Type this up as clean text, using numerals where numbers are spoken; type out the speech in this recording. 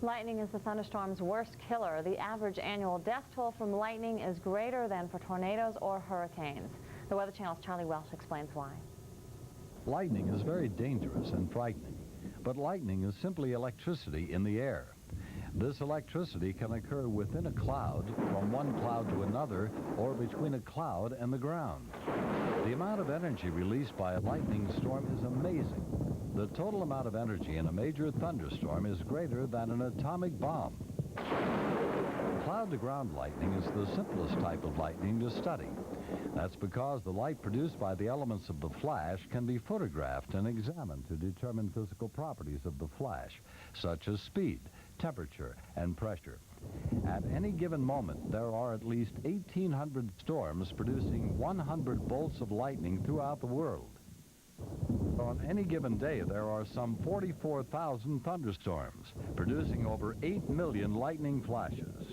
Lightning is the thunderstorm's worst killer. The average annual death toll from lightning is greater than for tornadoes or hurricanes. The Weather Channel's Charlie Welsh explains why. Lightning is very dangerous and frightening, but lightning is simply electricity in the air. This electricity can occur within a cloud, from one cloud to another, or between a cloud and the ground. The amount of energy released by a lightning storm is amazing. The total amount of energy in a major thunderstorm is greater than an atomic bomb. Cloud-to-ground lightning is the simplest type of lightning to study. That's because the light produced by the elements of the flash can be photographed and examined to determine physical properties of the flash, such as speed, temperature, and pressure. At any given moment, there are at least 1,800 storms producing 100 bolts of lightning throughout the world. On any given day, there are some 44,000 thunderstorms, producing over 8 million lightning flashes.